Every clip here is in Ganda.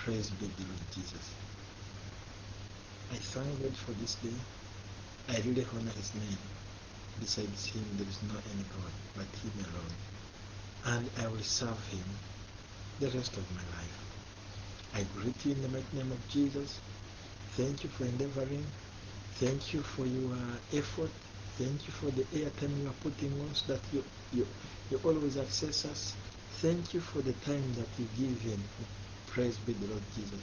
Praise be the Lord Jesus. I thank God for this day. I really honor his name. Besides him, there is no any God but him alone. And I will serve him the rest of my life. I greet you in the mighty name of Jesus. Thank you for endeavoring. Thank you for your effort. Thank you for the airtime you are putting on so that you always access us. Thank you for the time that you give him. Praise be the Lord Jesus.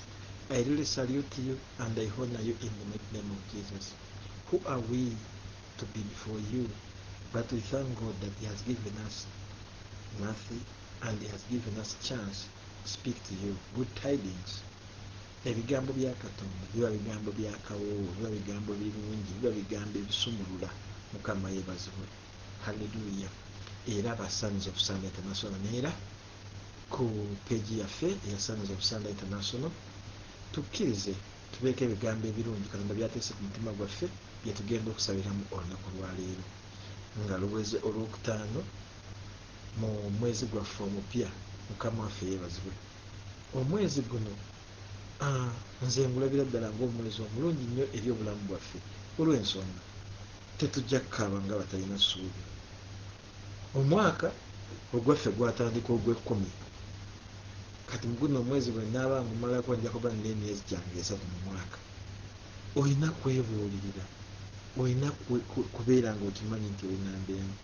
I really salute you and I honor you in the mighty name of Jesus. Who are we to be before you? But we thank God that he has given us Matthew and he has given us chance to speak to you. Good tidings. Ebigambo bya Katonda biba bigambo bya kawoowo, biba bigambo birungi, biba bigambo ebisumulula. Mukama yeebazibwe. Hallelujah. Era aba Sons of Sunday International neera ku peegi yaffe eya Sons of Sunday International tukkirize tubeeko ebigambo ebirungi Katonda byateese ku mutima gwaffe bye tugenda okusabiramu olunaku lwaleero nga luweze olwokutaano mu mwezi gwaffe omupya. Mukama waffe yeebazibwe. Omwezi guno nze ngulabira ddala ng'omwezi omulungi nnyo eri obulamu bwaffe olw'ensonga tetujja kukaaba nga batalina ssuubi. Omwaka ogwaffe gwatandika ogw'ekkumi kati muguno omwezi bwe naaba ngumalako nja kuba nina emyezi gyange 3 mu mwaka. Olina kwebuulirira, olina kubeera ng'okimanyi nti olina mbeemu.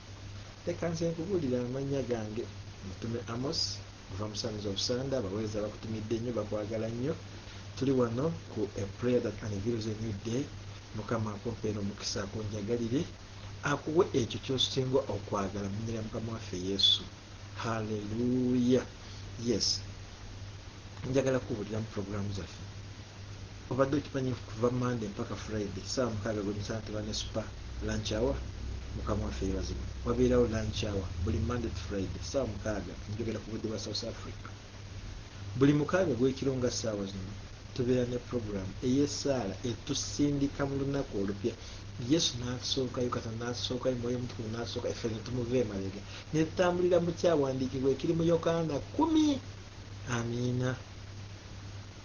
Leka nze nkubuulira amannya gange. Mutume Amos kuva mu Sons of Sunday. Abaweereza bakutumidde nnyo, bakwagala nnyo. Tuli wano ku a prayer that unveils a new day. Mukama akumpeera omukisa akunjagalire akuwe ekyo ky'osinga okwagala mu nnyira Mukama waffe Yesu. Hallelujah. Yes, njagala kubuulira mu programu zaffe. Obadde okimanyi kuva Monday mpaka Friday saa 6 gwe musana tuba ne super lunch hour. Mukama waffe yeebazibwe. Wabeerawo lunch hour buli Monday to Friday saa 6 njogera ku budde bwa South Africa. Buli 6 gw'ekiro nga ssaawa zino tubeera ne programu ey'essaala etusindika mu lunaku olupya. Yesu n'atusookayo, Katonda n'atusookayo, Mwoyo Mutukuvu n'atusooka, ffe ne tumuva emabega ne tutambulira mu kyawandiikibwa ekiri mu Yokaana 10. Amiina.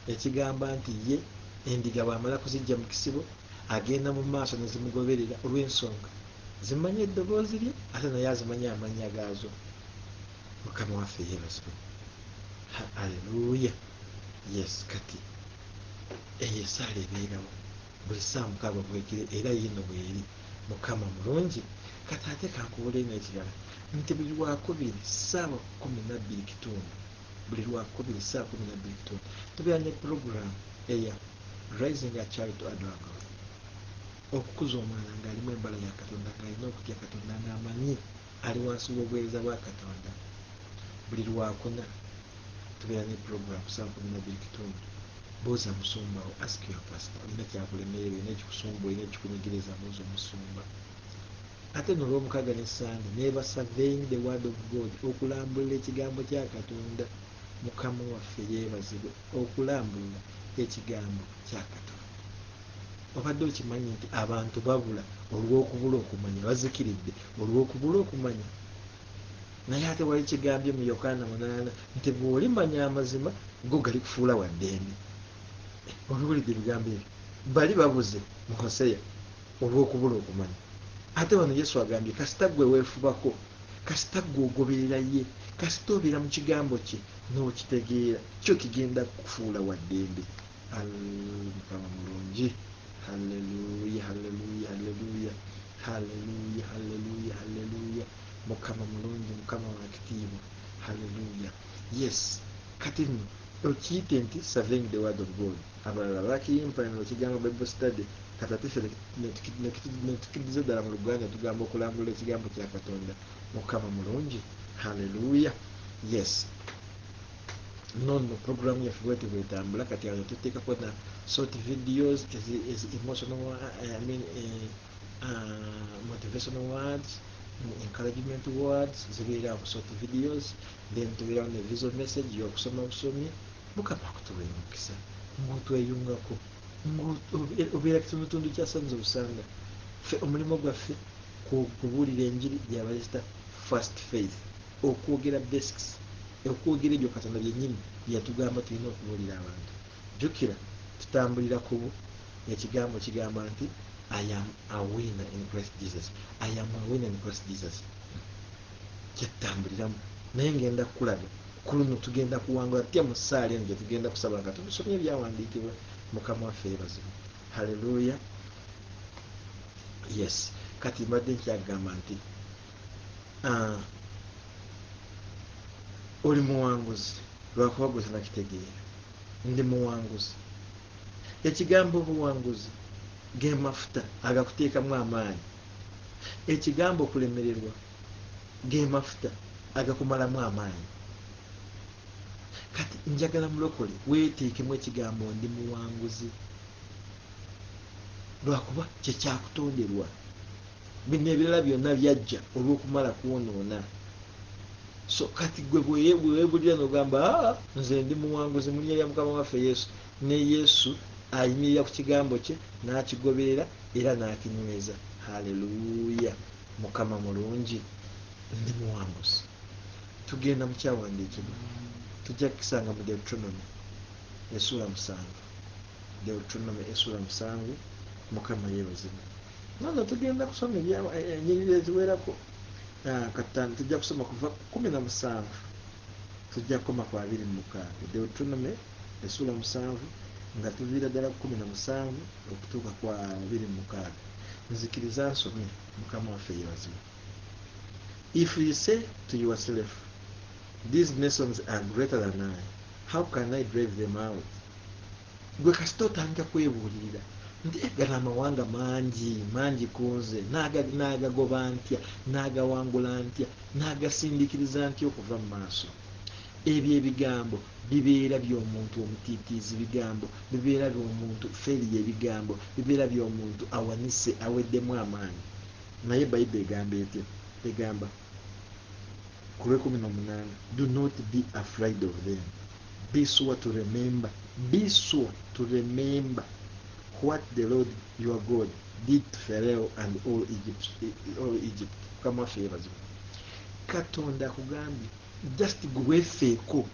Ekigamba nti ye endiga bw'amala kuziggya mu kisibo agenda mu maaso ne zimugoberera olw'ensonga zimanyi eddoboozi lye ate naye azimanyi amannya gaazo. Mukama waffe yeebazibwe. Haleluya. Yes, kati eyo essaala ebeerawo buli saa 6 gw'ekiro era yino bw'eri. Mukama mulungi. Kati ate kankubuulire n'ekirala nti buli Lwakubiri ssaawa 12:00 buli Lwakubiri ssaawa 12:00 tubeera ne puroguramu eya Raising a Child to Adore God. Okukuza omwana ng'alimu embala ya Katonda, ng'alina okutya Katonda, ng'amanyi ali wansi w'obuweereza bwa Katonda. Buli Lwakuna tubeera ne puroguramu ssaawa 12:00. Buuza musumbawo, ask your pastor. Olina kyakulemerera, olina ekikusumba, olina ekikunyigiriza, buuza omusumba. Ate n'olw'omukaaga ne Sande neeba surveying the word of God, okulambulira ekigambo kya Katonda. Mukama waffe yeebazibwe. Okulambulira ekigambo kya Katonda. Obadde okimanyi nti abantu babula olw'okubula okumanya, bazikiridde olw'okubula okumanya. Naye ate wali kigambye mu Yokaana 8 nti bw'olimanya amazima go gali kufuula wa ddembe. Obiwulidde ebigambo ebyo? Bali babuze mu Hoseya olw'okubula okumanya. Ate wano Yesu agambye kasita ggwe weefubako, kasita ggwe ogoberera ye, kasita obeera mu kigambo kye n'okitegeera, kyo kigenda kufuula wa ddembe. Mukama mulungi. Haleluya, haleluya, haleluya, haleluya, haleluya, haleluya. Mukama mulungi, Mukama wa kitiibwa. Haleluya. Yes, kati nno okiyite nti surveying the word of God. Abalala bakiyimpa n'okigamba Bible study. Kati ate ffe ne tukiriza ddala mu Luganda tugamba okulambula ekigambo kya Katonda. Mukama mulungi. Haleluya. Yes. Nonno programu yaffe bwete bwetambula kati awo tuteekako na short videos as emotional motivational words, encouragement words zibeera ku short videos, then tubeerawo ne visual message y'okusoma busomi. Mukama akutuwe omukisa ng'otweyungako obeera kitundutundu kya Sons of Sunday. Ffe omulimu gwaffe kubuulira enjiri gyabalesta first faith, okwogera basics, okwogera ebyo Katonda byennyini byatugamba tulina okubuulira abantu. jjukira tutambulira ku ekigambo kigamba nti I am a winner in Christ Jesus. I am a winner in Christ Jesus. Kyetambuliramu naye ngenda kukulaga ku luno tugenda kuwangula tya mu ssaala eno gye tugenda kusaba nga tutusomye ebyawandiikibwa. Mukama waffe yeebazibwe. Haleluya. Yes, kati mbadde nkyagamba nti oli muwanguzi lwakuba gwe tanakitegeera. Ndi muwanguzi. Ekigambo obuwanguzi ge mafuta agakuteekamu amaanyi. Ekigambo okulemererwa ge mafuta agakumalamu amaanyi. Kati njagala mulokole weeteekemu ekigambo ndi muwanguzi lwakuba kye kyakutonderwa. Bino ebirala byonna byajja olw'okumala kwonoona. So kati gwe bweweebulira n'ogamba nze ndi muwanguzi mu linnya lya Mukama waffe Yesu, ne Yesu ayimirira ku kigambo kye n'akigoberera era n'akinyweza. Haleluya. Mukama mulungi. Ndi muwanguzi. Tugenda mu kyawandiikibwa tujja kukisanga mu Deuteronomy essula 7. Deuteronomy essula 7. Mukama yeebazibwe. Nono tugenda kusoma ennyiriri eziwerako. Katano tujja kusoma kuva 17 tujja kukoma ku 26. Deuteronomy essula 7 nga tuviira ddala ku 17 okutuuka ku 26. Nzikiriza nsome. Mukama waffe yeebazibwe. If you say to yourself, these nations are greater than I, how can I drive them out? Gwe kasita otandika kwebuulirira nti gano amawanga mangi kunze, naagagoba ntya, naagawangula ntya, naagasindiikiriza ntya okuva mu maaso. Ebyo ebigambo bibeera by'omuntu omutiitiizi, bigambo bibeera by'omuntu feriya, ebigambo bibeera by'omuntu awanise aweddemu amaanyi. Naye Bayibuli egamba etya? Egamba ku 18, do not be afraid of them. Be sure to remember. Be sure to remember what the Lord your God did to Pharaoh and all Egypt. Kama waffe yeebazibwe. Katonda akugambye just gweweefeeko,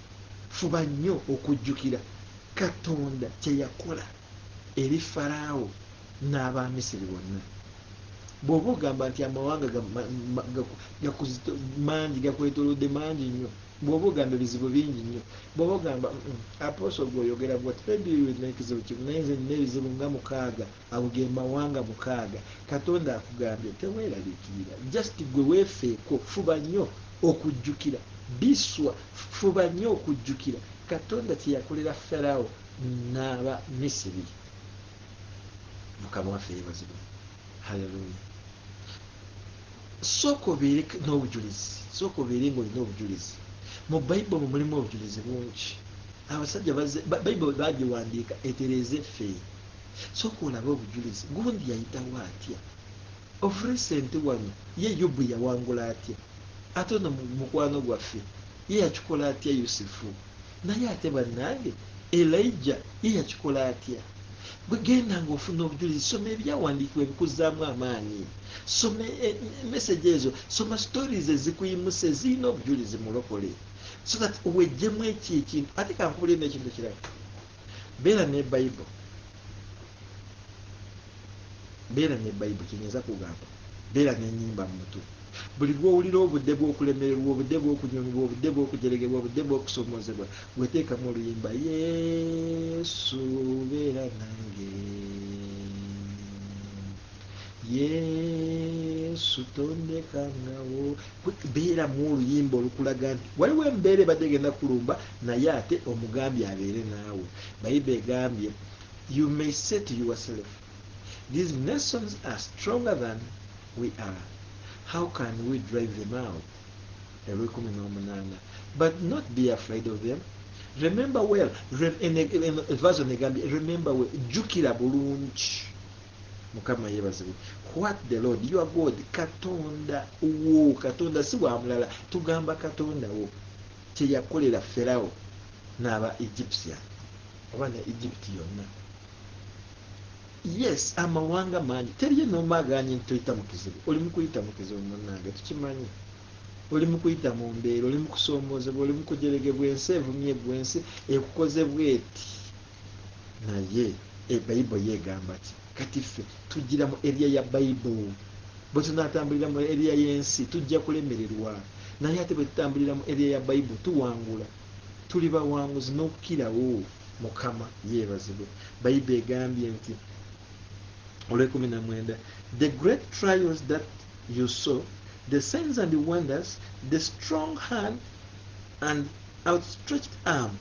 fuba nnyo okujjukira Katonda kye yakola eri Falaawo n'Abamisiri bonna. Bw'oba ogamba nti amawanga mangi gakwetoolodde mangi nnyo, bw'oba ogamba ebizibu bingi nnyo, bw'oba ogamba apostle gw'oyogera bw'ati maybe n'ekizibu kimu naye nze nina ebizibu nga 6 ago ge mawanga 6. Katonda akugambye teweeraliikirira, just gwe weefeeko, fuba nnyo okujjukira, biswa, fuba nnyo okujjukira Katonda kye yakolera Falaawo n'Abamisiri. Mukama waffe yeebazibwe. Haleluya. Sooka obeere n'obujulizi, sooka obeere ng'olina obujulizi. Mu Bayibuli mulimu obujulizi bungi. Abasajja Bayibuli baagiwandiika etereeze effeeyi. Sooka olabe obujulizi. Gundi yayitawo atya? Of recent wano ye Yobu yawangula atya? Ate ono mukwano gwaffe ye yakikola atya Yusufu? Naye ate bannange Elijah ye yakikola atya? Bwe genda ng'ofuna obujulizi, soma ebyawandiikibwa ebikuzzaamu amaanyi, soma message ezo, soma stories ezikuyimusa ezirina obujulizi mulokole, so that wejjemu ekintu. Ate kankubulire n'ekintu kirala, beera ne Bayibuli, beera ne Bayibuli, kinyinza kugamba beera n'ennyimba mu mutwe. Buli lw'owulira obudde bw'okulemererwa, obudde bw'okunyomibwa, obudde bw'okujeregebwa, obudde bw'okusomoozebwa, weteekamu oluyimba Yesu beera nange, Yesu tondekangawo. Beeramu oluyimba olukulaga nti waliwo embeera ebadde egenda kulumba naye ate omugambye abeere naawe. Bayibuli egambye, you may say to yourself, these nations are stronger than we are. How can we drive them out? But not be afraid of them. Remember well, verse negambye, remember well, jjukira bulungi. Mukama yeebazibwe. What the Lord your God, Katonda wo, Katonda si wa mulala, tugamba Katonda wo kye yakolera Falaawo n'aba Egyptian oba ne Egypt yonna. Yes, amawanga mangi, teriyo n'omaganye nti toyita mu kizibu. Oli mu kuyita mu kizibu munnange, tukimanyi. Oli mu kuyita mu mbeera, oli mu kusoomoozebwa, oli mu kujeregebwa, ensi evumye gwe, ensi ekukoze bweti. naye ebayibuli yegamba ki kati ffe tujjira mu eriya ya bayibuli bwe tunatambulira mu eriya y'ensi tujja kulemererwa naye ate bwe tutambulira mu eriya ya bayibuli tuwangula tuli bawanguzi n'okukirawo mukama yeebazibwe bayibuli egambye nti olw'19 the great trials that you saw the signs and the wonders the strong hand and outstretched arm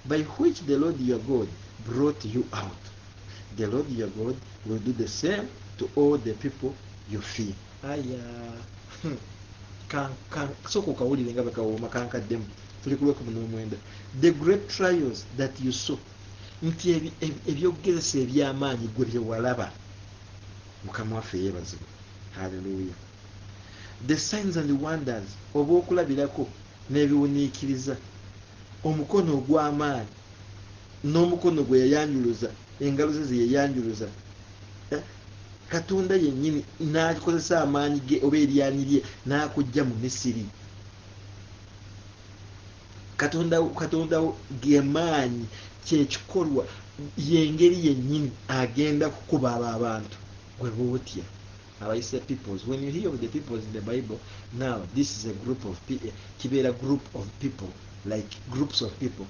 by which the Lord your God brought you out. The Lord your God will do the same to all the people you fear. Aya. Soko kawulire nga bakawooma kankaddemu. Tuli ku Lw'ekumi. The great trials that you saw. Nti ebyogezesa eby'amaanyi gwe bye walaba. Mukama waffe yeebazibwe. Hallelujah. The signs and the wonders oba okulabirako n'ebiwuniikiriza omukono ogw'amaanyi n'omukono gwe yayanjuluza engalo ze zeyayanjuluza Katonda yennyini n'akozesa amaanyi ge oba eryanyi lye n'akujja mu Misiri. Katonda ge maanyi kyekikolwa yengeri yennyini agenda kukuba abo abantu gwe bootya abayise peoples. When you hear of the peoples in the Bible, now this is a group of people, kibeera group of people, like groups of people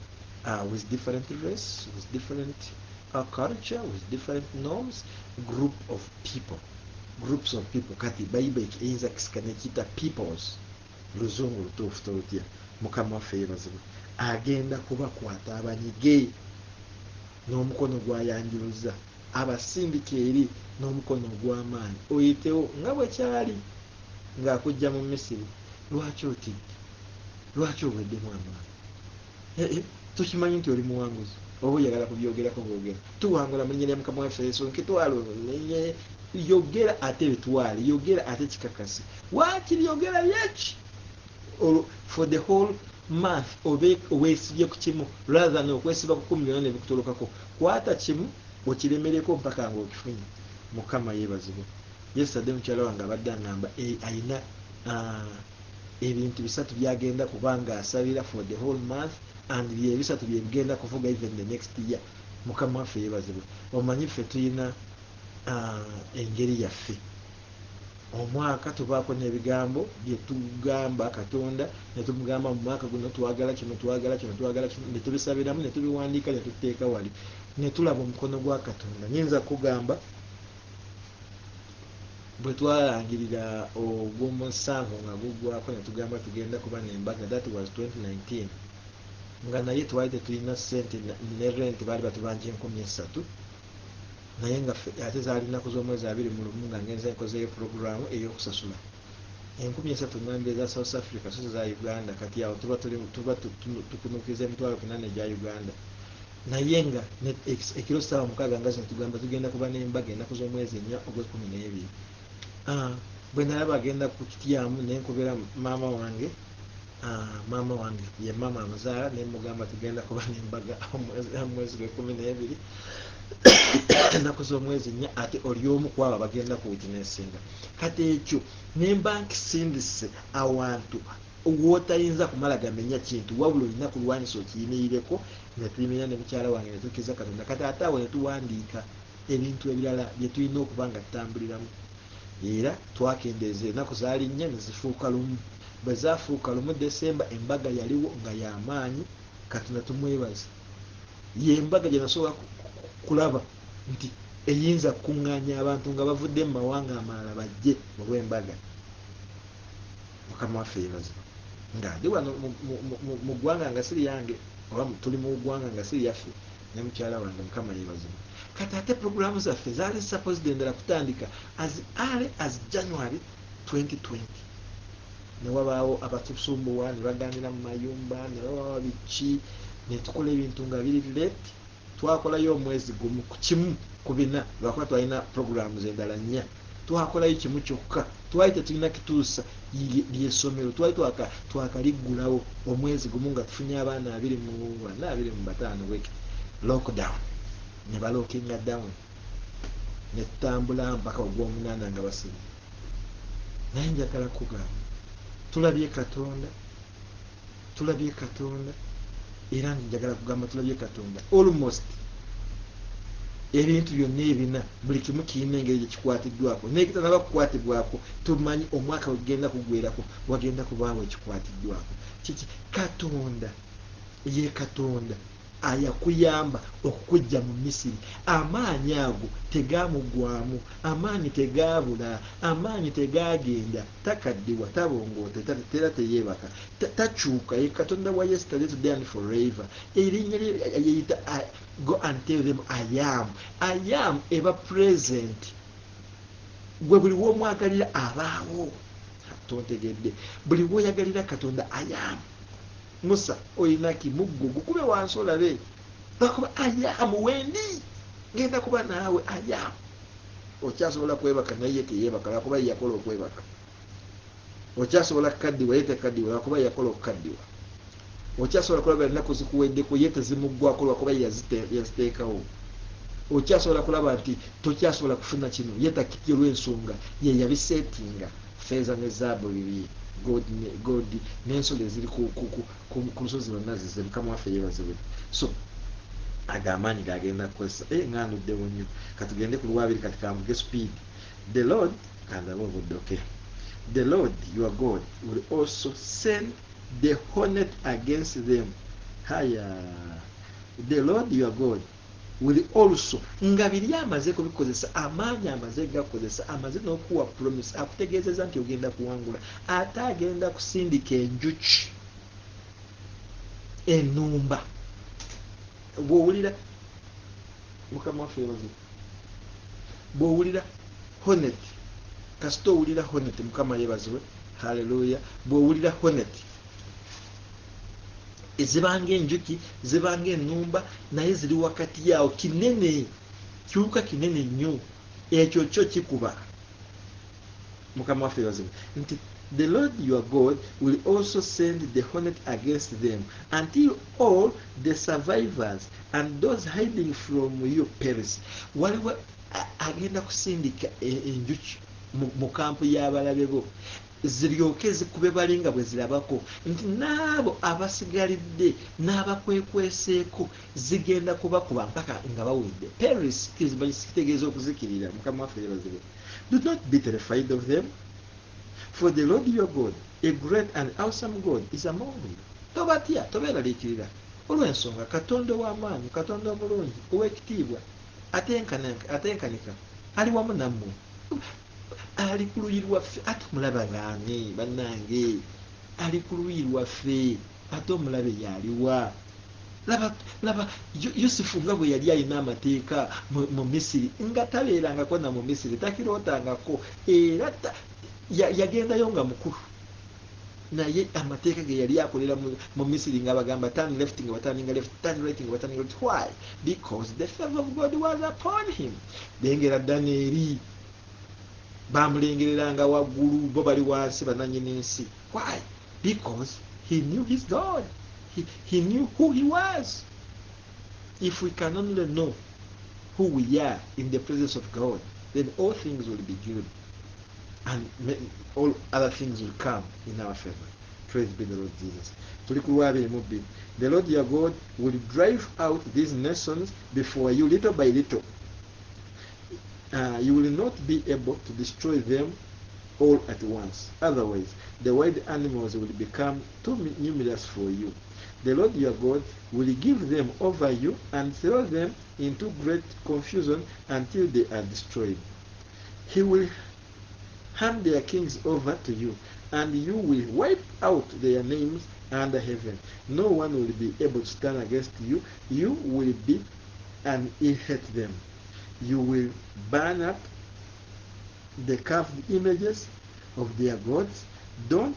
with different race, with different culture, with different norms, groups of people. Kati Bible eyinza kisikanya ekiyita peoples luzungu lutuufu tolutya. Mukama waffe yeebazibwe agenda kubakwata abanyige n'omukono gwayanjuluza abasindika eri n'omukono ogw'amaanyi oyitewo nga bwe kyali ng'akujja mu Misiri. Lwaki otidde? Lwaki oweddemu amaanyi? Tukimanyi nti oli muwanguzi oba oyagala kubyogerako bwogera. Tuwangula mu linnya lya Mukama waffe Yesu nkitwala yogera ate bitwale, yogera ate kikakasi. Waakiri yogera byeki for the whole month obe oweesibye ku kimu rather than okwesiba ku 10 byonna nebikutolokako. Kwata kimu okiremereko mpaka ng'okifunye. Mukama yeebazibwe. Yesterday mukyala wange abadde angamba ayina ebintu 3 byagenda kubanga asabira for the whole month and bye 3 bye bigenda kuvuga even the next year. Mukama waffe yeebazibwe. Omanyi ffe tuyina engeri yaffe. Omwaka tubaako n'ebigambo bye tugamba Katonda ne tumugamba mu mwaka guno twagala kino ne tubisabiramu ne tubiwandiika ne tuteeka wali ne tulaba omukono gwa Katonda. Nyinza kugamba bwe twalangirira ogw'omusanvu nga gugwako ne tugamba tugenda kuba n'embaga, that was 2019, nga naye twali tetulina ssente ne rent baali batubanja 3,000 naye nga ate zaali nnaku z'omwezi 21 nga ngenza nkozeeyo puroguramu ey'okusasula 3,000 nambi eza South Africa so za Uganda. Kati awo tuba tukunukiriza emitwalo 8 egya Uganda. Naye nga ekiro 6 nga zino tugamba tugenda kuba n'embaga ennaku z'omwezi 4 ogw'Ekumi. Bwe nalaba agenda ku kityamu ne nkubira maama wange ye maama amuzaala ne mugamba tugenda kuba n'embaga omwezi gw'12 ennaku z'omwezi 4 ate oli omu ku abo bagenda ku witnessinga. Kati ekyo nemba nkisindise awantu wotayinza kumala gamenya kintu wabula olina kulwanyisa okiyimirireko ne tuyimira ne mukyala wange ne tukkiriza Katonda. Kati ate awo ne tuwandiika ebintu ebirala bye tulina okuba nga tutambuliramu era twakendeeza ennaku zaali 4 ne zifuuka lumu. Bwe zaafuuka lumu Desemba embaga yaliwo nga y'amaanyi. Katonda tumwebaza. Ye embaga gye nasobola kulaba nti eyinza kukuŋŋaanya abantu nga bavudde mu mawanga amalala bajje olw'embaga. Mukama waffe yeebazibwe. Nga ndi wano mu ggwanga nga siri yange oba tuli mu ggwanga nga siri yaffe ne mukyala wange. Mukama yeebazibwe. Kati ate puroguramu zaffe zaali supposed endala kutandika as early as January 2020. Ne wabaawo abatusumbuwa ne baganira mu mayumba ne babaawo biki ne tukola ebintu nga biri late. Twakolayo omwezi gumu ku kimu ku 4 lwakuba twalina programs endala 4. Twakolayo kimu kyokka. Twali tetulina kituusa ly'essomero. Twali twakaliggulawo omwezi gumu nga tufunye abaana 24-25 wiki lockdown. Ne balookinga down ne tutambula mpaka ogw'omunaana nga basibe. Naye njagala kugamba tulabye Katonda era njagala kugamba tulabye Katonda almost ebintu byonna ebina buli kimu kirina engeri gyekikwatiddwako naye kitanaba kukwatibwako tumanyi omwaka wegenda kugwerako wagenda kubaawo ekikwatiddwako kiki Katonda ye Katonda ayakuyamba okukujja mu Misiri. Amaanyi ago tegaamugwamu, amaanyi tegaabula, amaanyi tegagenda, takaddiwa, tabongoota, tera teyeebaka, takyuka. Ye Katonda wa yesterday today and forever. Erinnya lye yeyita go and tell them I am. I am eba present. Gwe buli w'omwagalira abaawo. Tontegedde buli w'oyagalira Katonda I am. Musa olinaki muggo gukube wansi olabe bakuba ayamu wendi ngenda kuba naawe ayamu. Okyasobola kwebaka naye teyeebaka lwakuba yakola okwebaka. Okyasobola kukaddiwa ye tekaddiwa lwakuba yakola okukaddiwa. Okyasobola kulaba ennaku zikuweddeko ye tezimuggwako lwakuba yaziteekawo. Okyasobola kulaba nti tokyasobola kufuna kino ye takitye olw'ensonga ye yabiseetinga. Feeza ne zaabu bibiri God n'ensolo eziri ku lusozi lwonna zize Mukama waffe yeebazibwe. So agamaanyi gagenda kukozesa ŋŋanuddewo nnyo katugende ku lwabiri kati kambuge speed. The Lord kandabe obuddoke. The Lord your God will also send the hornet against them. Haya. The Lord your God will also nga biri amaze kubikozesa amaanyi amaze gakozesa amaze n'okuwa promise akutegeezeza nti ogenda kuwangula ate agenda kusindika enjuki ennumba. Bw'owulira Mukama waffe yeebazibwe bw'owulira hornet kasita owulira hornet Mukama yeebazibwe haleluya. Bw'owulira hornet ezibanga enjuki zibanga ennumba naye ziri wakati yawo kinene kiwuka kinene nnyo ekyo kyo kikuba. Mukama waffe yeebazibwe nti the Lord your God will also send the hornet against them until all the survivors and those hiding from you perish. Waliwo agenda kusindika enjuki mu kampu y'abalabe bo ziryoke zikube balinga bwe zirabako nti n'abo abasigalidde n'abakwekweseeko zigenda kubakuba mpaka nga bawedde. Perish kitegeeza okuzikirira. Mukama waffe yeebazibwe. Do not be terrified of them, for the Lord your God, a great and awesome God, is among you. Tobatya, tobeeraliikirira olw'ensonga Katonda w'amaanyi, Katonda omulungi, ow'ekitiibwa, atenkanika, ali wamu nammwe. Ali ku luyi lwaffe ate omulaba baani bannange, ali ku luyi lwaffe ate omulabe yaliwa. Laba Yusufu nga bwe yali alina amateeka mu Misiri nga tabeerangako na mu Misiri takirootangako era yagendayo nga mukulu naye amateeka ge yali akolera mu Misiri nga bagamba turn left nga bataninga left, turn right nga bataninga right. Why? Because the favor of God was upon him. Bengera Danieri bamulengereranga waggulu bo bali wansi bananyini nsi. Why? Because he knew his God. He knew who he was. If we can only know who we are in the presence of God, then all things will be good and all other things will come in our favor. Praise be the Lord Jesus. The Lord your God will drive out these nations before you little by little. You will not be able to destroy them all at once. Otherwise, the wild animals will become too numerous for you. The Lord your God will give them over you and throw them into great confusion until they are destroyed. He will hand their kings over to you, and you will wipe out their names under heaven. No one will be able to stand against you. You will be and hate them. You will burn up the carved images of their gods. Don't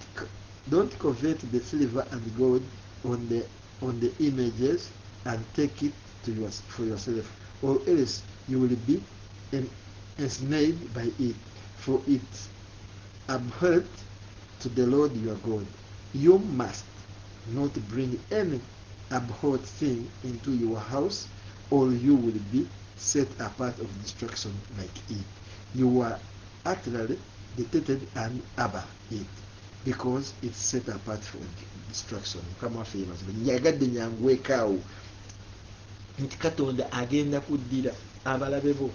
covet the silver and gold on the images and take it for yourself, or else you will be ensnared by it, for it abhorrent to the Lord your God. You must not bring any abhorrent thing into your house, or you will be set apart of destruction like it. You are utterly detested and abhor it, because it's set apart for destruction. Come on, famous. Yagadde nyangwekaawo nti Katonda agenda kuddira abalabe bo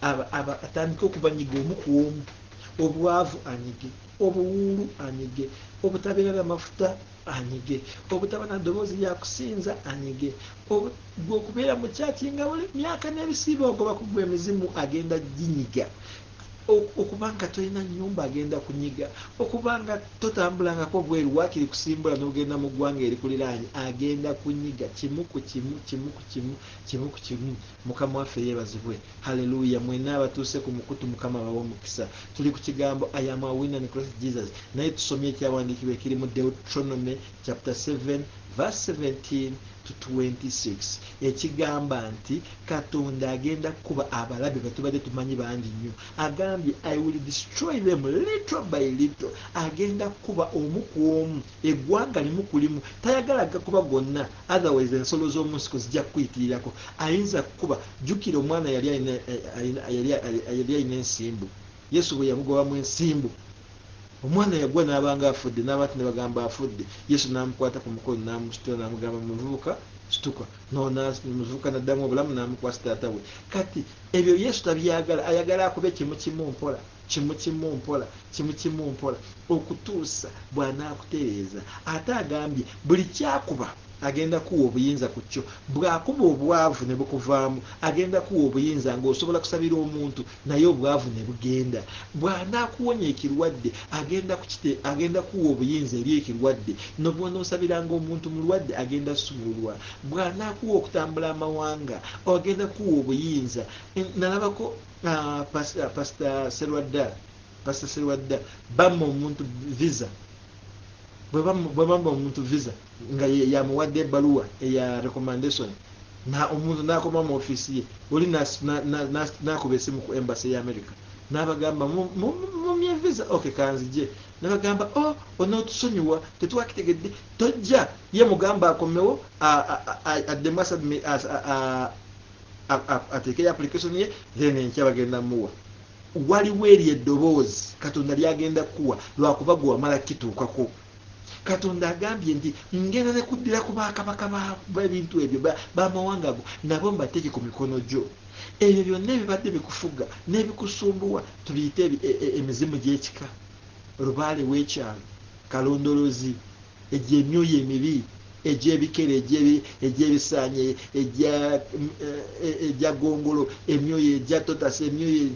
atandike okubanyiga omu ku omu, obwavu anyige, obuwuulu anyige, obutabeera mafuta anyige, obutaba na ddoboozi lya kusinza anyige, gwe okubeera mu kyaki nga buli myaka n'ebisiiba ogoba ku gwe emizimu agenda ginyiga, okubanga tolina nnyumba agenda kunyiga, okubanga totambulangako bweru waakiri kusimbula n'ogenda mu ggwanga erikuliraanye agenda kunyiga, kimu ku kimu, kimu ku kimu, kimu ku kimu. Mukama waffe yeebazibwe. Haleluya. Mwenna abatuuse ku mukutu Mukama abawe omukisa. Tuli ku kigambo I am a winner in Christ Jesus, naye tusomye ekyawandiikibwa ekiri mu Deuteronomy chapter 7 verse 17 to 26 ekigamba nti Katonda agenda kuba abalabe betubadde tumanyi bangi nnyo. Agambye I will destroy them little by little. Agenda kuba omu ku omu, eggwanga limu ku limu. Tayagala gakuba gonna, otherwise ensolo z'omu nsiko zijja kuyitirirako. Ayinza kuba, jjukira omwana yali alina ensimbu. Yesu bwe yamugobamu ensimbu, omwana yagwa n'abanga afudde, n'abantu ne bagamba afudde. Yesu n'amukwata ku mukono n'amusitula n'amugamba muvubuka situka, muvubuka n'addamu obulamu n'amukwasa taata we. Kati ebyo Yesu tabyagala, ayagala akube kimu kimu mpola, kimu kimu mpola, kimu kimu mpola, okutuusa bw'anaakutereeza. Ate agambye buli kyakuba agenda kuwa obuyinza ku kyo. Bw'akuba obwavu ne bukuvaamu agenda kuwa obuyinza ng'osobola kusabira omuntu naye obwavu ne bugenda. Bw'anaakuwonya ekirwadde agenda kuwa obuyinza eri ekirwadde, n'obwonoosabiranga omuntu mulwadde agenda sumululwa. Bw'anaakuwa okutambula amawanga agenda kuwa obuyinza. Nalabako Pastor Serwadda bamma omuntu visa, bwe bamba omuntu visa nga yamuwadde ebbaluwa eya recommendation, omuntu n'akoma mu ofiisi ye, oli n'akuba essimu ku embassy ya America n'abagamba mumye visa, okay kanzije. N'abagamba onootusonyiwa tetwakitegedde, tojja. Ye mugamba akomewo addemu ateekeyo application ye, then enkya bagenda muwa. Waliwo eri eddoboozi Katonda lyagenda kuwa lwakuba gwe wamala kituukako. Katonda agambye nti ngenda ne kuddira ku bakabaka b'ebintu ebyo b'amawanga ago, nabo mbateeke ku mikono gyo. Ebyo byonna ebibadde bikufuga n'ebikusumbuwa tubiyite emizimu gy'ekika, lubaale w'ekyalo, kalondolozi, egy'emyoyo emibi, egy'ebikere, egy'ebisaanye, egya gongolo, emyoyo egya totasi, emyoyo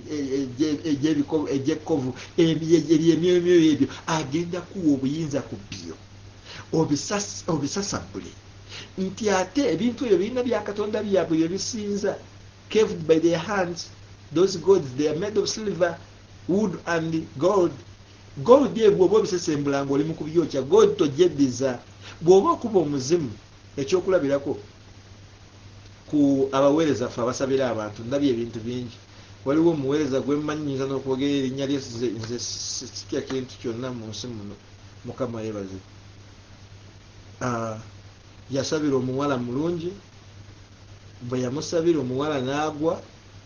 egy'ekkovu, emyoyo ebyo agenda kuwa obuyinza ku byo obisasabule. Nti ate ebintu ebyo birina bya Katonda byabwe bye bisinza, carved by their hands. Those gods, they are made of silver, wood and gold. Gold ye bw'oba obisesembula ng'oli mu kubyokya, gold togyeddiza. Bw'oba okuba omuzimu, ekyokulabirako ku abaweereza ffe abasabira abantu, ndabye ebintu bingi. Waliwo omuweereza gwe mmanyi nnyinza n'okwogera erinnya lye, nze sikya kintu kyonna mu nsi muno, Mukama yeebaze. Yasabira omuwala mulungi, bwe yamusabira omuwala n'agwa,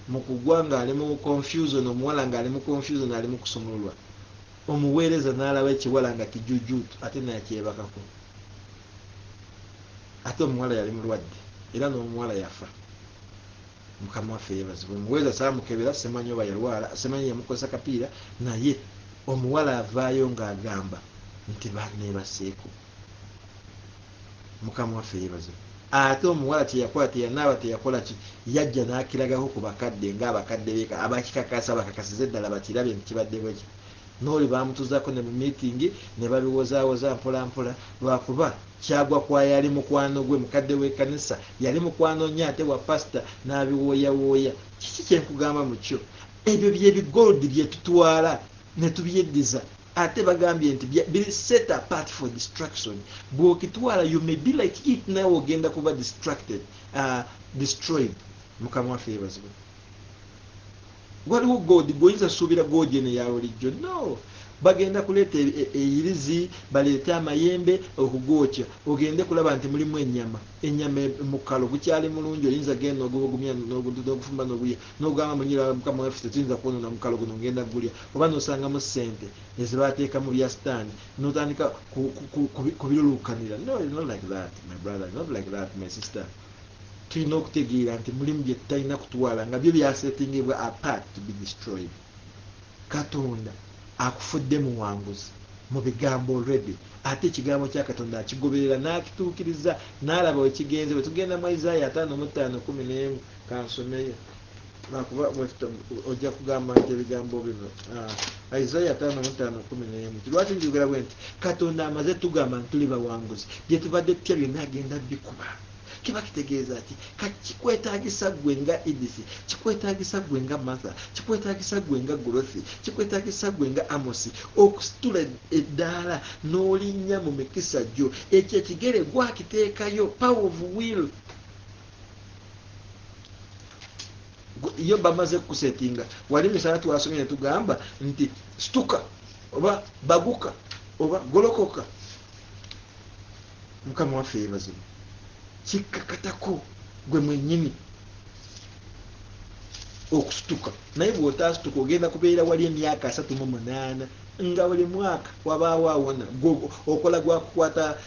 mu kugwa ng'ali mu confusion, omuwala ng'ali mu confusion, ali mu kusumululwa. Omuweereza n'alaba ekiwala nga kijujuutu ate nakyebakako. Ate omuwala yali mulwadde era n'omuwala yafa. Mukama waffe yeebazibwe. Omuweereza saamukebera, simanyi oba yalwala, simanyi yamukozesa kapiira, naye omuwala avaayo ng'agamba nti banneebaseeko. Mukama waffe yeebazibwe. Ate omuwala teyakola, teyanaaba, teyakola ki, yajja n'akiragako ku bakadde ng'abakadde be abakikakasa, bakakasize ddala bakirabe nti kibadde bwe ki. N'oli bamutuzaako ne mu miitingi ne babiwozaawoza mpola mpola, lwakuba kyagwa kwa yali mukwano gwe, mukadde w'ekkanisa yali mukwano nnyo ate wa pasita, n'abiwooyawooya. Kiki kye nkugamba mu kyo? Ebyo by'ebigolodi bye tutwala ne tubyeddiza. Ate bagambye nti biri set apart for distraction. Bw'okitwala you may be like it, nawe ogenda kuba distracted, destroyed. Mukama waffe yeebazibwe. Waliwo godi gwoyinza suubira godi eno ya bulijjo? No. Bagenda kuleeta eyirizi, baleete amayembe okugwokya, ogende kulaba nti mulimu ennyama mu kalo, bukyali mulungi, oyinza genda n'ogubugumya n'ogufumba n'ogulya, n'ogamba munyira Mukama waffe tetuyinza kwonoona mu kalo guno, ngenda gulya. Oba n'osangamu ssente ezibateeka mu bya sitaani n'otandika kubiruluukanira. No, not like that, my brother, not like that, my sister. tulina okutegeera nti mulimu bye tutalina kutwala nga byo byasetingibwa apart to be destroyed. Katonda akufudde muwanguzi mu bigambo already, ate ekigambo kya Katonda akigoberera n'akituukiriza n'alaba we kigenze. Bwe tugenda mu Isaiah 55:11 kansomeyo nakuba ojja kugamba nti ebigambo bino Isaiah 55:11 lwaki njogera bwe nti Katonda amaze tugamba nti tuli bawanguzi, bye tubadde tutya byonna agenda bikuba. Kiba kitegeeza ati kikwetaagisa gwe nga Edisi, kikwetaagisa gwe nga Martha, kikwetaagisa gwe nga Dorothy, kikwetaagisa gwe nga Amosi okusitula eddaala n'olinnya mu mikisa gyo. Ekyo ekigere gwakiteekayo, power of will. Iyo bamaze kusetinga wali misana twasomye ne tugamba nti situka oba baguka oba golokoka. Mukama waffe yeebazibwe. Kikakatako gwe mwennyini okusituka, naye bw'otasituka ogenda kubeera wali emyaka 38 nga buli mwaka wabaawo awona okola gwakukwata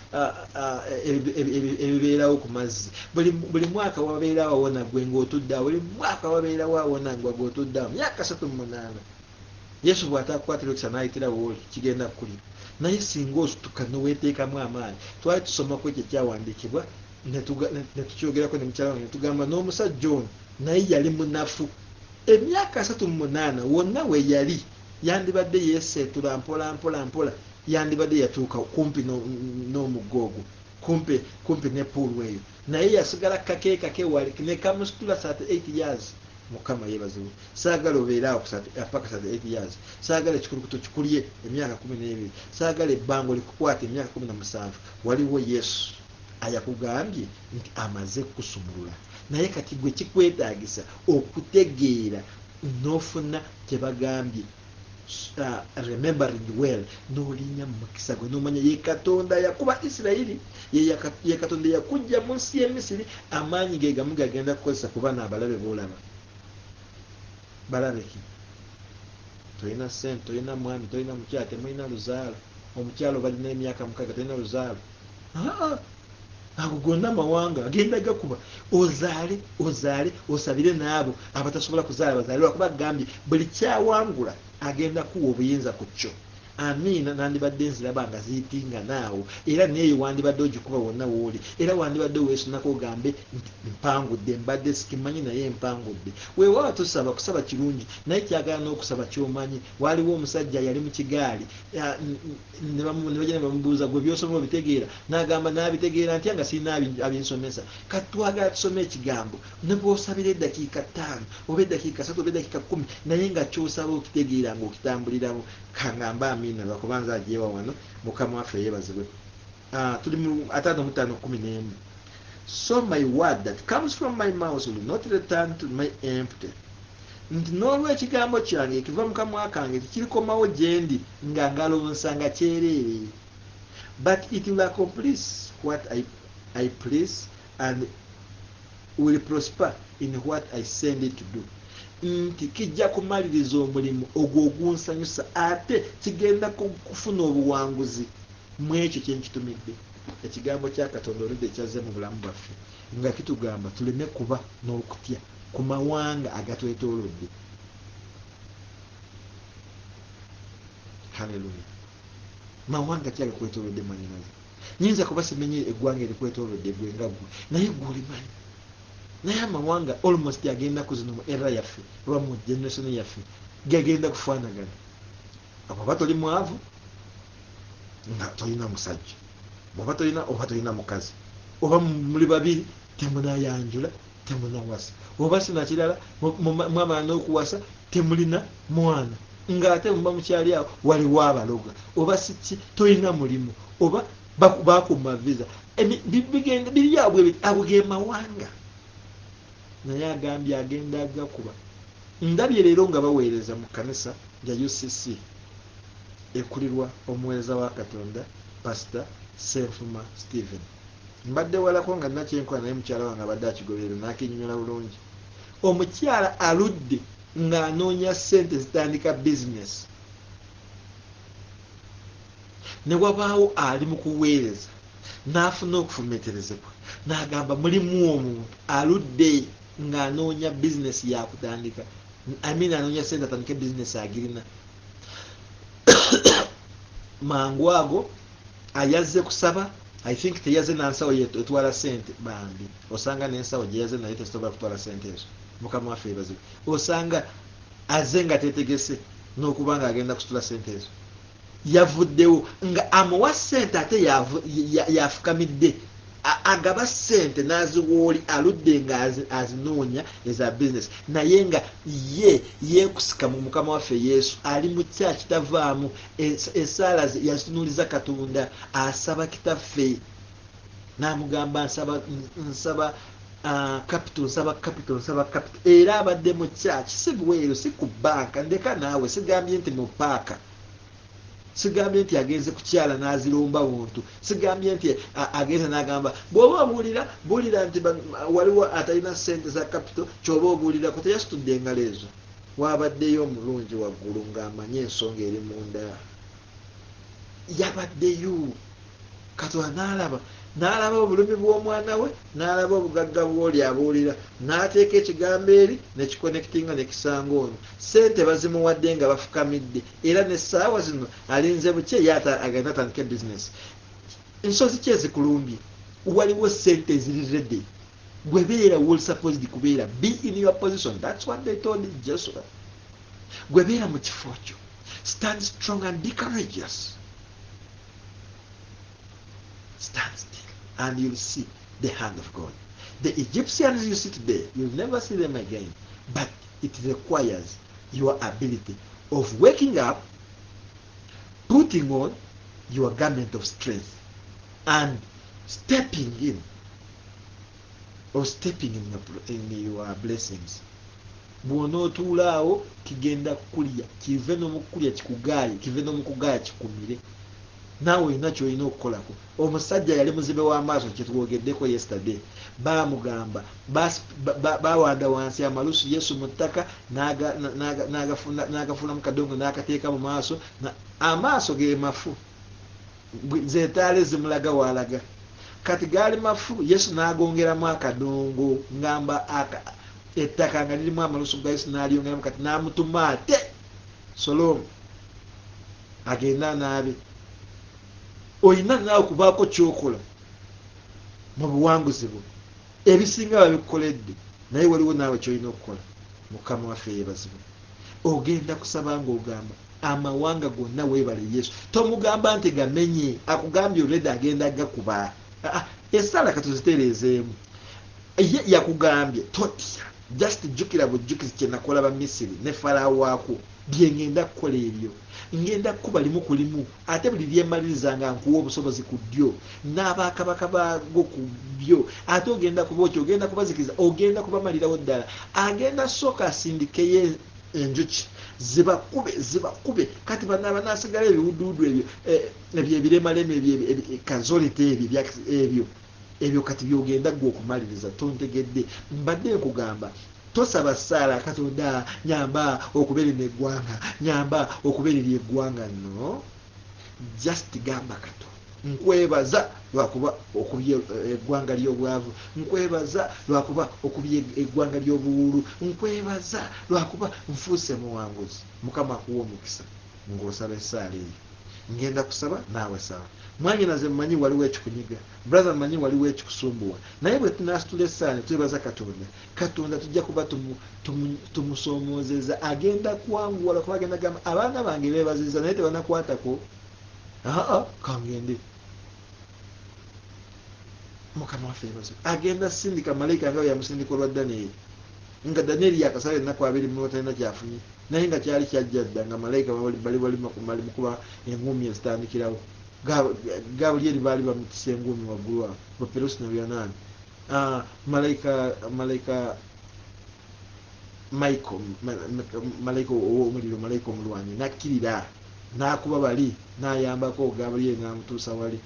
ebibeerawo ku mazzi. Buli mwaka wabeerawo awona gwe ng'otuddeawo, buli mwaka wabeerawo awona nga gw'otuddeawo, myaka 38. Yesu bw'atakukwatira okisa n'ayitirawo oli kigenda kukulira. Naye singa osituka n'oweeteekamu amaanyi. Twali tusomako ekyo ekyawandiikibwa netukyogerako ne mukyala wange netugamba n'omusajja ono naye yali munafu emyaka 38 wonna we yali yandibadde yeeseetula mpola yandibadde yatuuka kumpi n'omugga ogwo, kumpi ne puulu eyo, naye yasigala kake wali ne kamusitula 38 years. Mukama yeebazibwe. Saagala obeeraawo paka 38 years. Saagala ekikulukuto kikulye emyaka 12. Saagala ebbango likukwata emyaka 17. Waliwo Yesu ayakugambye nti amaze kusumulula, naye kati gwe kikwetaagisa okutegeera n'ofuna kye bagambye remembering well, n'olinnya mu mukisa gwe n'omanya ye Katonda yakuba Isirayiri, ye Katonda yakujja mu nsi y'e Misiri, amaanyi ge gamu gagenda kukozesa kuba n'abalabe boolaba. Balabe ki? Tolina ssente, tolina mwami, tolina mukyala, temulina luzaalo. Omukyalo balina emyaka 6 tolina luzaalo. Ago gonna amawanga agenda gakuba. Ozaale osabire n'abo abatasobola kuzaala bazaale, lwakuba agambye buli kyawangula agenda kuwa obuyinza ku kyo. Amiina. Nandibadde nziraba nga ziyitinga naawo, era neeyo wandibadde ogikuba wonna wooli, era wandibadde weesunako ogambe nti mpangudde, mbadde sikimanyi naye mpangudde. Weewaawo tusaba, kusaba kirungi, naye kyagala n'okusaba ky'omanyi. Waaliwo omusajja yali mu kigaali ne bajja ne bamubuuza gwe by'osoma obitegeera, n'agamba n'abitegeera ntya nga sirina abinsomesa. Kati twagala tusome ekigambo ne bw'osabira eddakiika 5 oba eddakiika 3 oba eddakiika 10 naye nga ky'osaba okitegeera ng'okitambuliramu. Kangamba amiina lwakubanza ajeewa wano. Mukama waffe yeebazibwe. Tuli mu 55:11. So my word that comes from my mouth will not return to me empty. Nti n'olw'ekigambo kyange ekiva mu kamwa kange tekirikomawo gye ndi nga ngalonsa nga kyereere, but it will accomplish what I please and will prosper in what I send it to do. Nti kijja kumaliriza omulimu ogwo ogunsanyusa, ate kigenda kufuna obuwanguzi mu ekyo kye nkitumidde. Ekigambo kya Katonda oludde kyazze mu bulamu bwaffe nga kitugamba tuleme kuba n'okutya ku mawanga agatwetoolodde. Haleluya. Mawanga ki agakwetoolodde manyinaze? Nyinza kuba simenye eggwanga erikwetoolodde gwe nga gwe, naye gw'olimanyi. Naye amawanga almost agenda kuzino mu era yaffe oba mu generation yaffe gagenda kufaanagana. Oba toli mwavu nga tolina musajja, oba tolina mukazi, oba muli babiri temunayanjula, temunawasa, oba sina kirala mwamala n'okuwasa temulina mwana, ng'ate muba mukyali awo waliwo abaloga, oba siki tolina mulimu, oba bakuma visa. Bigenda biri awo ge mawanga. Naye agambye agenda agakuba. Ndabye leero nga baweereza mu kkanisa ya UCC ekulirwa omuweereza wa Katonda Pastor Senfuma Stephen. Mbadde walako nga nakyenkola naye mukyala wange abadde akigoberera n'akinnyonnyola bulungi. Omukyala aludde ng'anoonya ssente zitandika bizinesi, ne wabaawo ali mu kuweereza n'afuna okufumeterezebwa n'agamba mulimu omuntu aludde ng'anoonya bizinesi yakutandika anoonya sente atandike bizinesi agirina mangu ago ayaze kusaba I think teyaze nansawo etwala sente bambi osanga n'ensawo gye yaze naye tesobola kutwala sente ezo mukama waffe yeebazibwe osanga aze nga tetegese n'okuba nga agenda kusitula sente ezo yavuddewo nga amuwa sente ate yafukamidde agaba sente n'aziwooli aludde nga azinoonya eza bizinesi naye nga yeekusika mu mukama waffe yesu ali mu kya kitavaamu esaala yazitunuuliza katonda asaba kitaffe n'amugamba nsaba capital era abadde mu kyaki si bweru si ku banka ndeka naawe sigambye nti mu paaka sigambye nti agenze kukyala n'aziromba buntu sigambye nti agenze n'agamba bw'oba buulira nti waliwo atalina sente za capital ky'oba obuulirako teyasitudde engalo ezo wabaddeyo omulungi waggulu ng'amanye ensonga eri munda yabaddeyo katonda n'alaba obulumi bw'omwana we n'alaba obugagga bw'oli abuulira n'ateeka ekigambo eri nekikonekitinga nekisanga ono sente bazimuwadde nga bafukamidde era n'essaawa zino alinze buke agenda atandika bizinesi ensozi ki ezikulumbye waliwo sente eziri redde gwe beera wol supposed kubeera be in your position that's what they told Joshua gwe beera mu kifo kyo stand strong and be courageous stand still and you'll see the hand of God. The Egyptians you see today, you'll never see them again. But it requires your ability of waking up, putting on your garment of strength, and stepping in, or stepping in your blessings. Bw'onootuulaawo kigenda kukulya kive n'omukulya kikugaaya kive n'omukugaaya kikumire naawe olina kyolina okukolako omusajja yali muzibe w'amaaso kyetwogeddeko yesterday baamugamba bawanda wansi amalusu yesu mu ttaka n'agafunamu kadongo n'akateeka mu maaso amaaso ge mafu zeetaale zimulaga waalaga kati gaali mafu yesu n'agongeramu akadongo ngamba ettaka nga lirimu amalusu ga yesu n'alyongeramu kati n'amutuma ate Solomu agenda naabe olina naawe kubaako kyokola mu buwanguzi bwo ebisinga babikoledde naye waliwo naawe kyolina okukola mukama waffe yeebazibwe ogenda kusaba ng'ogamba amawanga gonna weebale yesu tomugamba nti gamenye akugambye olwedde agenda gakuba esaala katuzitereezeemu ye yakugambye totya just jjukira bujjukizi kye nakola bamisiri ne falaawo waako bye ngenda kukola ebyo ngenda kuba limu ku limu ate buli byemaliriza nga nkuwa obusobozi ku ddyo n'abakabaka baago ku byo ate ogenda kuba okyo ogenda kubazikiriza ogenda kubamalirawo ddala agenda sooka asindikeyo enjuki zibakube kati banaaba nasigala ebiwuduudu ebyo ebiremalemu kazolite ebyo kati byogenda gwe okumaliriza tontegedde mbadde nkugamba tosaba Saala katonda nyamba okubeerera eggwanga nyamba okubeerera eggwanga no just gamba kato nkwebaza lwakuba okubye eggwanga ly'obwavu nkwebaza lwakuba okubye eggwanga ly'obuwulu nkwebaza lwakuba nfuuse muwanguzi mukama akuwa omukisa ng'osaba essaala eyo ngenda kusaba naawe saba mwanyinaze mmanyi waliwo ekikunyiga brother mmanyi waliwo ekikusumbuwa naye bwe tunasitula essaala twebaza katonda tujja kuba tumusoomozeza agenda kuwanguwala kuba agenda gamba abaana bange beebaziza naye tebanakwatako kangende mukama waffe yeebazibwe agenda sindika malayika nga yamusindika olwa Danyeri nga Danyeri yakasala ennaku 2 talina kyafunye naye nga kyali kyajja dda nga malayika bali mukuba enguumi ezitandikirawo Gabulyeri baali bamutisa enguumi waggulu awo Buperusi ne Yonaani malayika Michael malayika ow'omuliro malayika omulwanyi nakkirira n'akuba bali n'ayambako Gabulyeri n'amutuusa wali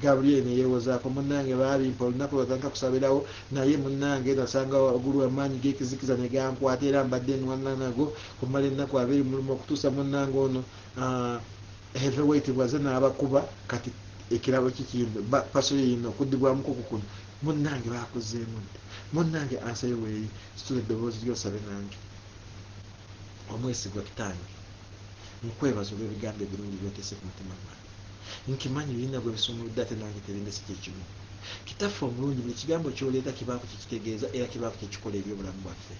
Gabulyeri ne yeewozaako munnange baabimpa olunaku lwatandika kusabirawo naye munnange nasanga waggulu amaanyi g'ekizikiza ne gankwata era mbadde nwanna nago kumala ennaku 2 mulimu okutuusa munnange ono heavyweight bwaze n'abakuba kati ekirabo kikindi paso yino okuddibwamuko kukuno munnange bakozeemu nti munnange ansayo weeri situla eddoboozi lyosabe nange omwesigwa kitange nkwebaza olw'ebigambo ebirungi byotese ku mutima gwange nkimanyi birina bwe bisumuludde ate nange terindesi kyekimu kitaffe omulungi buli kigambo kyoleeta kibaako kyekitegeeza era kibaako kyekikola ebyobulamu bwaffe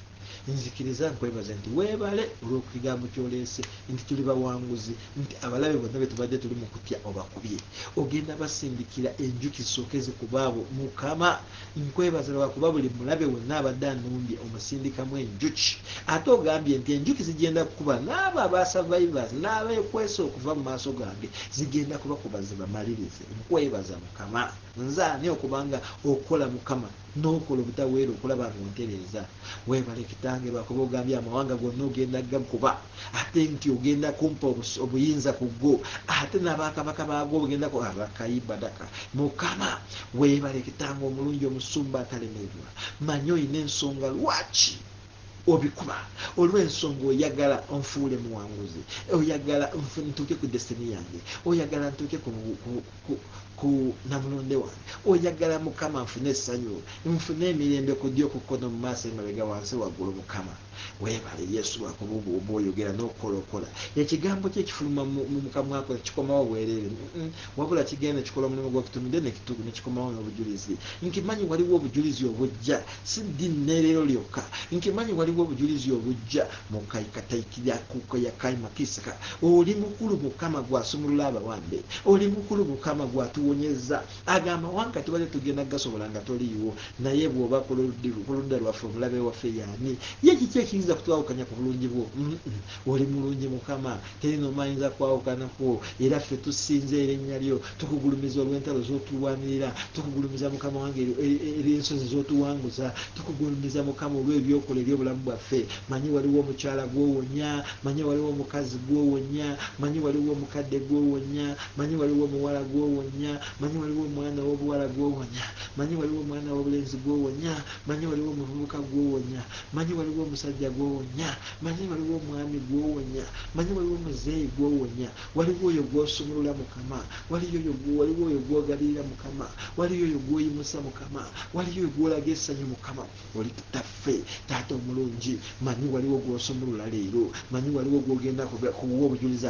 nzikiriza nkwebaza nti weebale olw'okukigambo kyoleese nti tuli bawanguzi nti abalabe bonna be tubadde tuli mu kutya obakubye ogenda basindikira enjuki zisooke zikubaabo mukama nkwebaza lwakuba buli mulabe wonna abadde anumbye omusindikamu enjuki ate ogambye nti enjuki zigenda kukuba n'abo abasurvivors n'abeekwesa okuva mu maaso gange zigenda kubakuba zibamalirize nkwebaza mukama nzaani okubanga okola mukama n'okola obutaweera okulaba ngontereeza weebale kitange lwakuba ogambye amawanga gonna ogenda gakuba ate nti ogenda kumpa obuyinza ku go ate n'abakabaka baago ogenda abakayibadaka mukama weebale kitange omulungi omusumba atalemererwa manyi olina ensonga lwaki obikuba olw'ensonga oyagala onfuule muwanguzi oyagala ntuuke ku destiny yange oyagala ntuuke ku namulonde wange oyagala mukama nfune essanyu nfune emirembe ku ddyo ku kkono mu maaso emabega wansi waggulu mukama weebale yesu lwakuba oba oyogera n'okukolaokola ekigambo kye kifuluma mu mukamwa ako kikomawo bwereere wabula kigenda nekikola omulimu gw'okutumidde nekikomawo n'obujulizi nkimanyi waliwo obujulizi obujja si ddinne leero lyokka nkimanyi waliwo obujulizi obujja mu kaikataikiryakuko ya kaimakisaka oli mukulu mukama gwasumulula abawambe oli mukulu mukama gwatuwonyeza agamawanga tubadde tugenda gasobola nga toliiwo naye bw'oba ku ludda lwaffe omulabe waffe yaani ye kiki ekiyinza kutwawukanya ku bulungi bwo oli mulungi mukama terina omayinza kwawukanako era ffe tusinza erinnya lyo tukugulumiza olw'entalo z'otulwanirira tukugulumiza mukama wange er'ensozi z'otuwanguza tukugulumiza mukama olw'ebyokola eby'obulamu bwaffe manyi waliwo omukyala gwowonya manyi waliwo omukazi gwowonya manyi waliwo omukadde gwowonya manyi waliwo omuwala gwowonya manyi waliwo omwana w'obuwala gwowonya manyi waliwo omwana w'obulenzi gwowonya manyi waliwo omuvubuka gwowonya manyi waliwo omusajja gwowonya manyi waliwo omwami gwowonya manyi waliwo omuzeeyi gwowonya waliwo oyo gwosumulula mukama waliwo oyo gwogalirira mukama waliwo oyo gwoyimusa mukama waliwo oyo gwolaga essanyu mukama oli tutaffe taata omulungi manyi waliwo gwosumulula leero manyi waliwo gwogenda kuwa obujulizi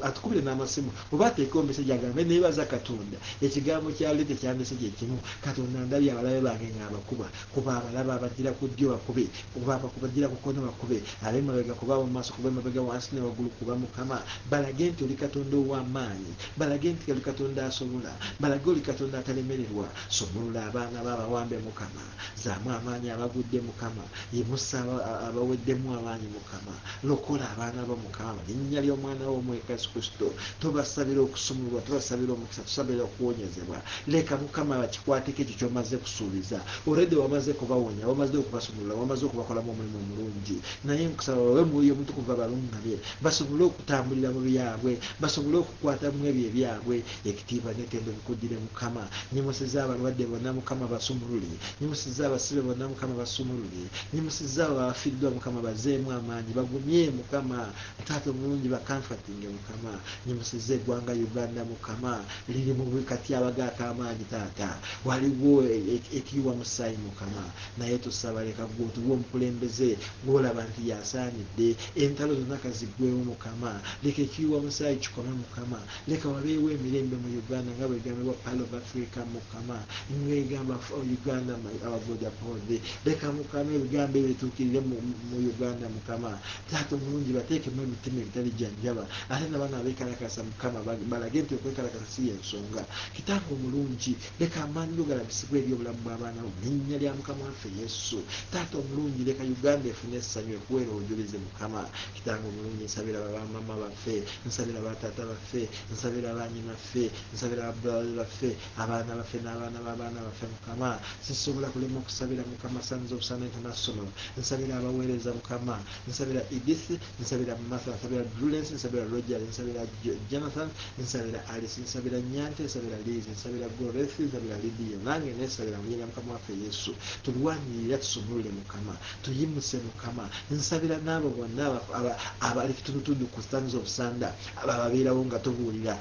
atukubire n'amasimu oba ateekeo meseji agambe neebaza katonda ekigambo kyali tekyandese kyekimu katonda ndabye abalabe bange ng'abakuba kuba abalabe abagira ku ddyo bakube kuba bagira ku kkono bakube ab'emabega kuba mu maaso kuba emabega wansi ne waggulu kuba mukama balage nti oli katonda ow'amaanyi balage nti oli katonda asobola balage oli katonda atalemererwa somulula abaana b'abawambe mukama zaamu amaanyi abagudde mukama yimusa abaweddemu amaanyi mukama lokola abaana bo mukama linnya ly'omwana wo omweka yesu kristo tubasabira okusumululwa tubasabira omukisa tusabira okuwonyezebwa leka mukama bakikwateko ekyo kyomaze kusuubiza olwedde wamaze kubawonya wamaze okubasumulula wamaze okubakolamu omulimu omulungi naye nkusaba bawe mwoyo omutukuvu abalungamye basobole okutambulira mu byabwe basobole okukwata mu ebyo ebyabwe ekitiibwa netendo bikuddire mukama nyimusiza abalwadde bonna mukama basumulule nyimusiza abasibe bonna mukama basumulule nyimusiza abo abafiiriddwa mukama bazeemu amaanyi bagumye mukama taata omulungi bakamfatinge mukama nyimusiza eggwanga uganda mukama liri mu katyabaga ak'amaanyi taata waliwo ekiyiwa musaayi mukama naye tusaba leka gwotuwa omukulembeze gwolaba nti yasaanidde entalo zonna kaziggwewo mukama leka ekiyiwa musaayi kikome mukama leka wabeewo emirembe mu uganda nga bwegambibwa pal of africa mukama ngegamba uganda abagoda pode leka mukama ebigambo ebituukirire mu uganda mukama taata omulungi bateekemu emitima ebitali janjaba ate nabaana abeekalakasa mukama balage nti okwekalakasa si yensonga kitange omulungi leka amaanyi go galabisibwa eri obulamu bw'abaana bo linnya lya mukama waffe yesu taata omulungi leka uganda efune essanyu ekuweera obujulizi mukama kitange omulungi nsabira bamama baffe nsabira bataata baffe nsabira banyinaffe nsabira babrother baffe abaana baffe n'abaana b'abaana baffe mukama sisobola kulema okusabira mukama Sons of Sun International nsabira abaweereza mukama nsabira Edith nsabira Martha nsabira Julius nsabira Roger nsabira Jonathan nsabira Alice nsabira Nyante nsabira Liz nsabira Goreth nsabira Lydia nange nesabira mu linnya mukama waffe Yesu tulwanirira tusumulule mukama tuyimuse mukama nsabira n'abo bonna abali kitundutundu ku Sons of Sunda ababeerawo nga tubuulira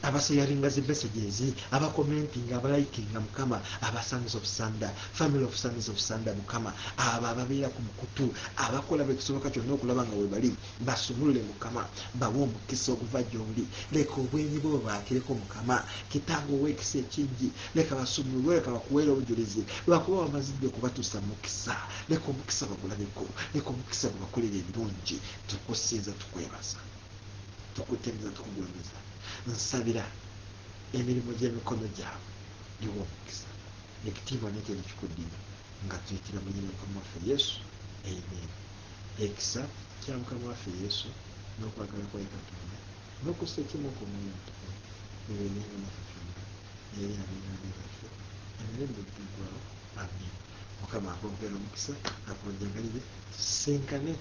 abasharinga zi messages, abakomentinga, abalikinga Mukama, aba Sons of Sanda, family of Sons of Sanda Mukama, ababeera ku mukutu, abakola bekisoboka kyonna okulaba nga webali basumulule Mukama, bawe omukisa okuva gy'oli, leka obwenyi bwo baakireko Mukama, kitange ow'ekisa ekingi, leka basumulule, leka bakuweere obujulizi, lwakuba wamazidde okubatuusa mukisa, leka omukisa bagulabeko, leka omukisa gubakolera ebirungi. Tukusinza, tukwebaza, tukutendereza, tukugulumiriza. Nsabira emirimu gy'emikono gyabwe giwa omukisa, ekitiibwa n'ekiro kikuddira nga tuyitira mu nnyina Mukama waffe Yesu. Amen. Ekisa kya Mukama waffe Yesu n'okwagala kwa Katonda n'okussa ekimu ku Mwoyo Mutukuvu bibeerenga naffe ffenna era abeeranga baffe emirembe giggwaawo. Amen. Mukama akwongera omukisa, akwonjangalire, tusenkane